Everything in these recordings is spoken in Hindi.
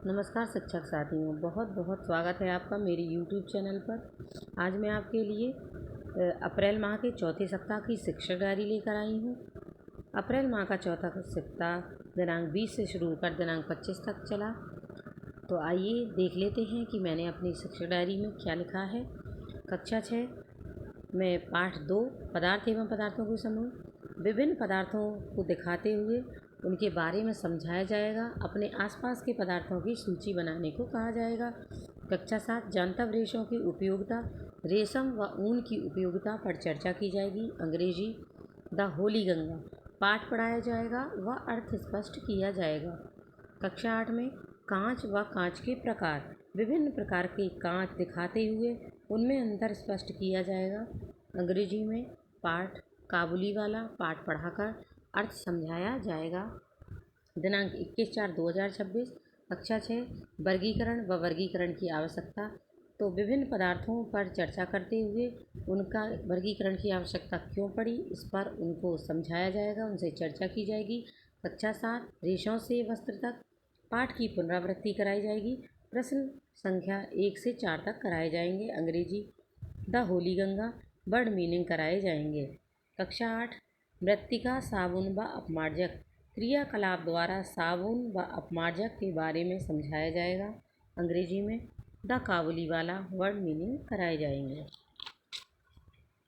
नमस्कार शिक्षक साथियों, बहुत बहुत स्वागत है आपका मेरे YouTube चैनल पर। आज मैं आपके लिए अप्रैल माह के चौथे सप्ताह की शिक्षक डायरी लेकर आई हूँ। अप्रैल माह का चौथा सप्ताह दिनांक 20 से शुरू होकर दिनांक 25 तक चला। तो आइए देख लेते हैं कि मैंने अपनी शिक्षक डायरी में क्या लिखा है। कक्षा 6 में पाठ 2 पदार्थ एवं पदार्थों के समूह। विभिन्न पदार्थों को दिखाते हुए उनके बारे में समझाया जाएगा। अपने आसपास के पदार्थों की सूची बनाने को कहा जाएगा। कक्षा 7 जानतब रेशों की उपयोगिता, रेशम व ऊन की उपयोगिता पर चर्चा की जाएगी। अंग्रेजी द होली गंगा पाठ पढ़ाया जाएगा व अर्थ स्पष्ट किया जाएगा। कक्षा 8 में कांच व कांच के प्रकार, विभिन्न प्रकार के कांच दिखाते हुए उनमें अंतर स्पष्ट किया जाएगा। अंग्रेजी में पाठ काबुली वाला पाठ पढ़ाकर अर्थ समझाया जाएगा। दिनांक 21/4/2026 कक्षा 6 वर्गीकरण व वर्गीकरण की आवश्यकता। तो विभिन्न पदार्थों पर चर्चा करते हुए उनका वर्गीकरण की आवश्यकता क्यों पड़ी, इस पर उनको समझाया जाएगा, उनसे चर्चा की जाएगी। कक्षा 7 रेशों से वस्त्र तक पाठ की पुनरावृत्ति कराई जाएगी। प्रश्न संख्या 1 से 4 तक कराए जाएंगे। अंग्रेजी the Holi Ganga word meaning कराए जाएंगे। कक्षा 8 मृत्तिका, साबुन व अपमार्जक क्रियाकलाप द्वारा साबुन व अपमार्जक के बारे में समझाया जाएगा। अंग्रेजी में द काबुली वाला वर्ड मीनिंग कराए जाएंगे।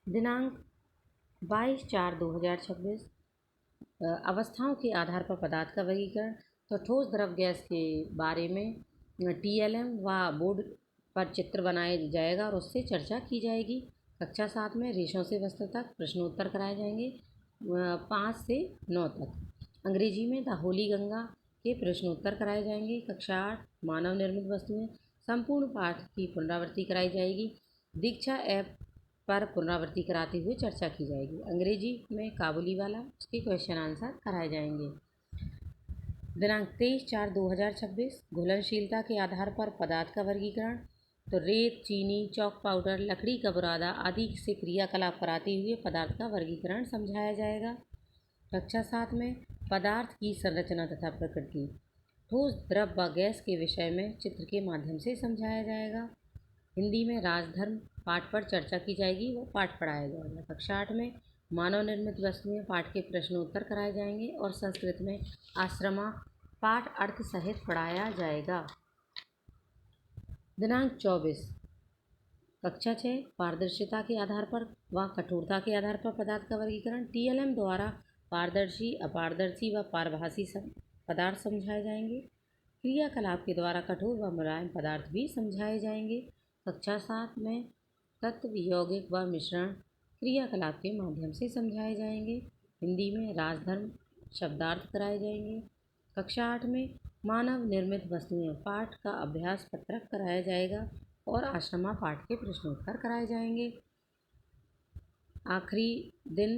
दिनांक 22/4/2026 अवस्थाओं के आधार पर पदार्थ का वर्गीकरण। तो ठोस द्रव गैस के बारे में TLM व बोर्ड पर चित्र बनाया जाएगा और उससे चर्चा की जाएगी। कक्षा 7 में रेशों से वस्त्र तक प्रश्नोत्तर कराए जाएंगे 5 से 9 तक। अंग्रेजी में द होली गंगा के प्रश्नोत्तर कराए जाएंगे। कक्षा 8 मानव निर्मित वस्तुएं संपूर्ण पाठ की पुनरावृत्ति कराई जाएगी। दीक्षा ऐप पर पुनरावृत्ति कराते हुए चर्चा की जाएगी। अंग्रेजी में काबुली वाला उसके क्वेश्चन आंसर कराए जाएंगे। दिनांक 23/4/2026 घुलनशीलता के आधार पर पदार्थ का वर्गीकरण। तो रेत, चीनी, चॉक पाउडर, लकड़ी का बुरादा आदि से क्रियाकलाप कराते हुए पदार्थ का वर्गीकरण समझाया जाएगा। कक्षा 7 में पदार्थ की संरचना तथा प्रकृति, ठोस द्रव व गैस के विषय में चित्र के माध्यम से समझाया जाएगा। हिंदी में राजधर्म पाठ पर चर्चा की जाएगी, वो पाठ पढ़ाया जाएगा। कक्षा 8 में मानव निर्मित वस्तुएं पाठ के प्रश्नोत्तर कराए जाएंगे और संस्कृत में आश्रमा पाठ अर्थ सहित पढ़ाया जाएगा। दिनांक 24 कक्षा 6 पारदर्शिता के आधार पर व कठोरता के आधार पर पदार्थ का वर्गीकरण। TLM द्वारा पारदर्शी, अपारदर्शी व पारभासी पदार्थ समझाए जाएंगे। क्रियाकलाप के द्वारा कठोर व मुलायम पदार्थ भी समझाए जाएंगे। कक्षा 7 में तत्व, यौगिक व मिश्रण क्रियाकलाप के माध्यम से समझाए जाएंगे। हिंदी में राजधर्म शब्दार्थ कराए जाएंगे। कक्षा 8 में मानव निर्मित वस्तुएं पाठ का अभ्यास पत्रक कराया जाएगा और आश्रमा पाठ के प्रश्नोत्तर कराए जाएंगे। आखिरी दिन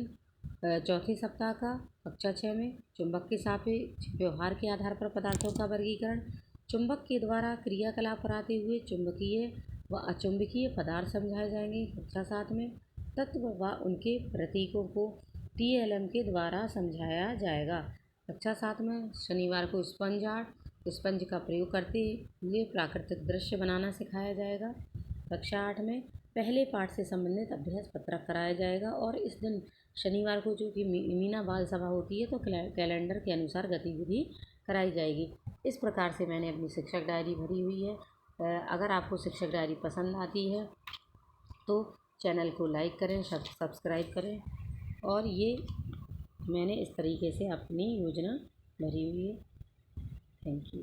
चौथे सप्ताह का कक्षा 6 में चुंबक के सापेक्ष व्यवहार के आधार पर पदार्थों का वर्गीकरण। चुंबक के द्वारा क्रियाकलाप कराते हुए चुंबकीय व अचुंबकीय पदार्थ समझाए जाएंगे। कक्षा 7 में तत्व व उनके प्रतीकों को TLM के द्वारा समझाया जाएगा। कक्षा 7 में शनिवार को स्पंज आर्ट, स्पंज का प्रयोग करते हुए प्राकृतिक दृश्य बनाना सिखाया जाएगा। कक्षा 8 में पहले पाठ से संबंधित अभ्यास पत्रक कराया जाएगा और इस दिन शनिवार को जो कि मीना बाल सभा होती है तो कैलेंडर के अनुसार गतिविधि कराई जाएगी। इस प्रकार से मैंने अपनी शिक्षक डायरी भरी हुई है। अगर आपको शिक्षक डायरी पसंद आती है तो चैनल को लाइक करें, सब्सक्राइब करें। और ये मैंने इस तरीके से अपनी योजना भरी हुई है। Thank you.